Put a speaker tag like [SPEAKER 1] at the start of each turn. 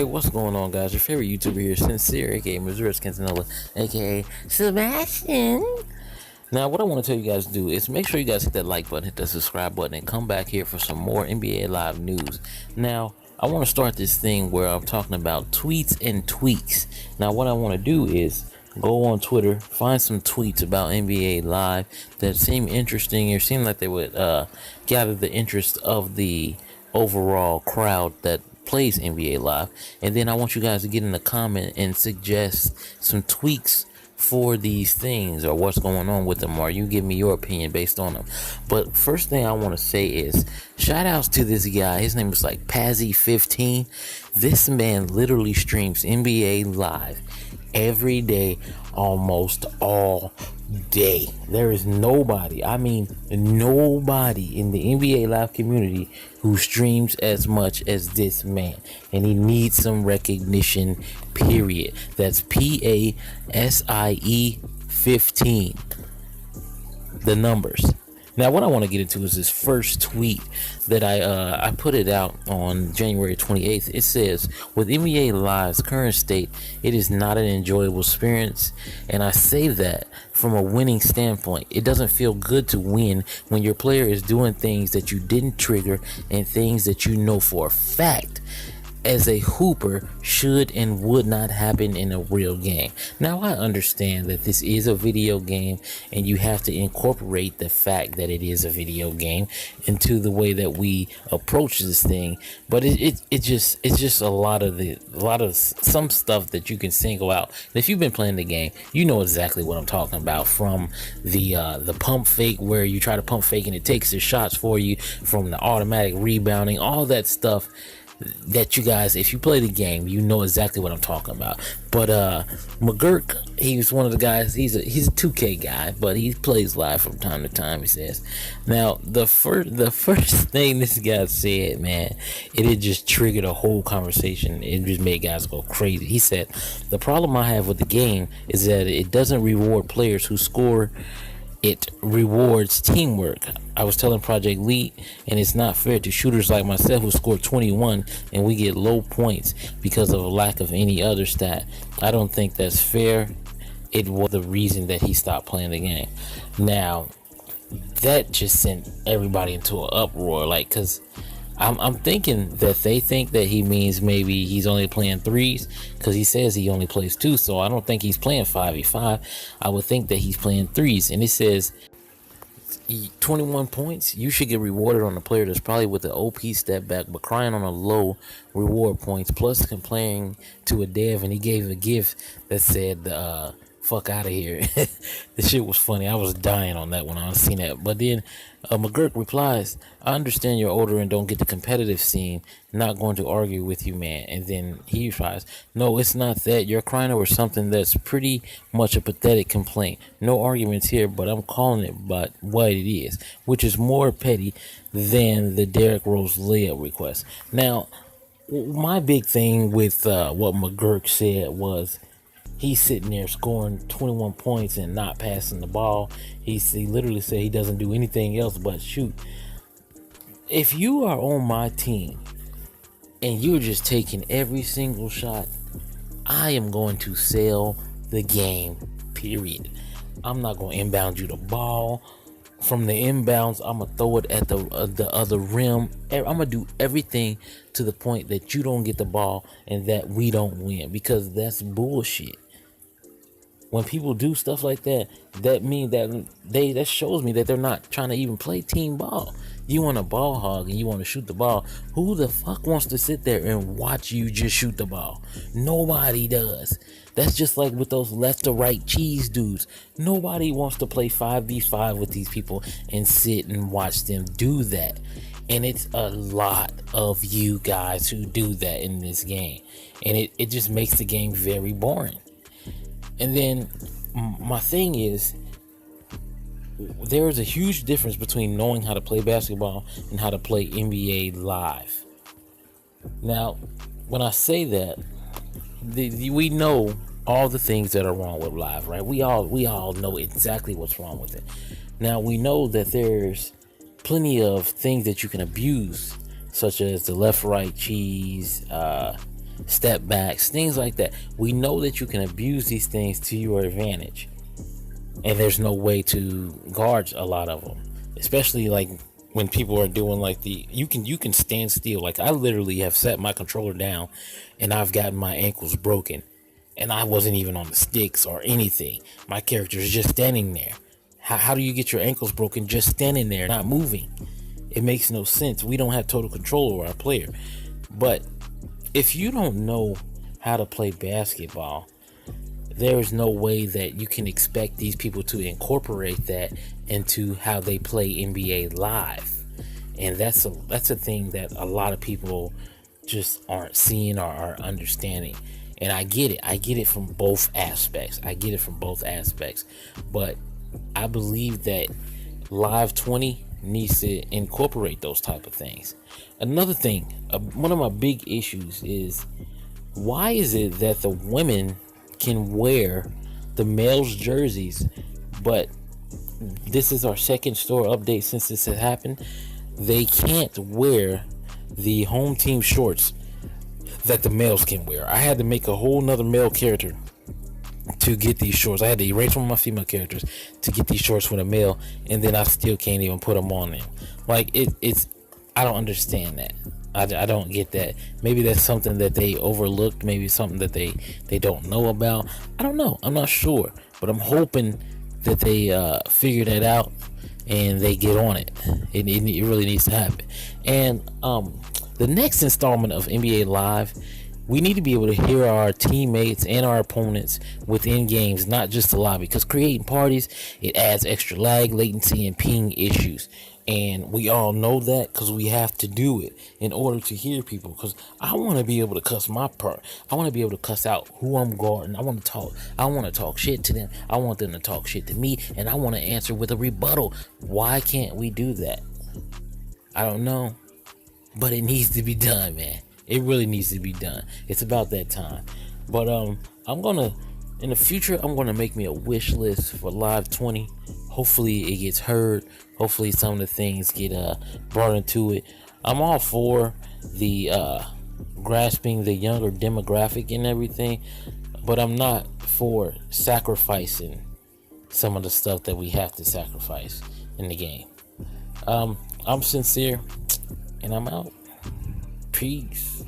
[SPEAKER 1] Hey, what's going on, guys? Your favorite YouTuber here, Sincere, aka Missouri Scantanella, aka Sebastian. Now, what I want to tell you guys to do is make sure you guys hit that like button, hit that subscribe button, and come back here for some more NBA Live news. Now, I want to start this thing where I'm talking about tweets and tweaks. Now, what I want to do is go on Twitter, find some tweets about NBA Live that seem interesting or seem like they would gather the interest of the overall crowd that plays NBA Live, and then I want you guys to get in the comment and suggest some tweaks for these things or what's going on with them, or you give me your opinion based on them. But first thing I want to say is shout outs to this guy. His name is like Pazzy15. This man literally streams NBA Live every day, almost all day. There is nobody, I mean nobody in the NBA Live community who streams as much as this man, and he needs some recognition, period. That's PASIE 15, the numbers. Now, what I want to get into is this first tweet that I put it out on January 28th. It says, with NBA Live's current state, it is not an enjoyable experience. And I say that from a winning standpoint. It doesn't feel good to win when your player is doing things that you didn't trigger and things that you know for a fact as a hooper should and would not happen in a real game. Now, I understand that this is a video game and you have to incorporate the fact that it is a video game into the way that we approach this thing, but it's just a lot of some stuff that you can single out. And if you've been playing the game, you know exactly what I'm talking about, from the pump fake where you try to pump fake and it takes the shots for you, from the automatic rebounding, all that stuff that you guys, if you play the game, you know exactly what I'm talking about. But McGurk, he's one of the guys, he's a 2K guy, but he plays live from time to time, he says. Now, the first thing this guy said, man, it had just triggered a whole conversation. It just made guys go crazy. He said, the problem I have with the game is that it doesn't reward players who score. It rewards teamwork. I was telling Project Lead, and it's not fair to shooters like myself who scored 21 and we get low points because of a lack of any other stat. I don't think that's fair. It was the reason that he stopped playing the game. Now, that just sent everybody into an uproar, like, because I'm thinking that they think that he means maybe he's only playing threes, because he says he only plays two, so I don't think he's playing 5v5. I would think that he's playing threes, and it says 21 points. You should get rewarded on a player that's probably with the OP step back but crying on a low reward points, plus complaining to a dev, and he gave a gift that said fuck out of here. This shit was funny. I was dying on that when I was seeing that. But then McGurk replies, I understand you're older and don't get the competitive scene. Not going to argue with you, man. And then he replies, no, it's not that. You're crying over something that's pretty much a pathetic complaint. No arguments here, but I'm calling it but what it is, which is more petty than the Derrick Rose layup request. Now, my big thing with what McGurk said was, he's sitting there scoring 21 points and not passing the ball. He literally said he doesn't do anything else but shoot. If you are on my team and you're just taking every single shot, I am going to sell the game, period. I'm not going to inbound you the ball. From the inbounds, I'm going to throw it at the other rim. I'm going to do everything to the point that you don't get the ball and that we don't win, because that's bullshit. When people do stuff like that, that shows me that they're not trying to even play team ball. You want a ball hog and you want to shoot the ball. Who the fuck wants to sit there and watch you just shoot the ball? Nobody does. That's just like with those left to right cheese dudes. Nobody wants to play 5v5 with these people and sit and watch them do that. And it's a lot of you guys who do that in this game. And it just makes the game very boring. And then my thing is, there is a huge difference between knowing how to play basketball and how to play NBA Live. Now, when I say that, we know all the things that are wrong with Live, right? We all know exactly what's wrong with it. Now, we know that there's plenty of things that you can abuse, such as the left-right cheese, step backs, things like that. We know that you can abuse these things to your advantage, and there's no way to guard a lot of them, especially like when people are doing like you can stand still. Like I literally have set my controller down and I've gotten my ankles broken, and I wasn't even on the sticks or anything. My character is just standing there. How do you get your ankles broken just standing there, not moving? It makes no sense. We don't have total control over our player. But if you don't know how to play basketball, there is no way that you can expect these people to incorporate that into how they play NBA Live. And that's a thing that a lot of people just aren't seeing or are understanding. And I get it from both aspects. But I believe that Live 20 needs to incorporate those type of things. Another thing, one of my big issues is, why is it that the women can wear the males' jerseys, but this is our second store update since this has happened, they can't wear the home team shorts that the males can wear? I had to make a whole nother male character to get these shorts. I had to erase one of my female characters to get these shorts for the male, and then I still can't even put them on them. Like it's I don't understand that. I don't get that. Maybe that's something that they overlooked, maybe something that they don't know about. I don't know, I'm not sure, but I'm hoping that they figure that out and they get on it. It really needs to happen. And the next installment of NBA Live, we need to be able to hear our teammates and our opponents within games, not just the lobby, because creating parties, it adds extra lag, latency, and ping issues. And we all know that because we have to do it in order to hear people. Because I want to be able to cuss my part. I want to be able to cuss out who I'm guarding. I want to talk shit to them. I want them to talk shit to me, and I want to answer with a rebuttal. Why can't we do that? I don't know, but it needs to be done, man. It really needs to be done. It's about that time. But in the future, I'm gonna make me a wish list for Live 20. Hopefully it gets heard. Hopefully some of the things get brought into it. I'm all for the grasping the younger demographic and everything, but I'm not for sacrificing some of the stuff that we have to sacrifice in the game. I'm sincere, and I'm out. Peace.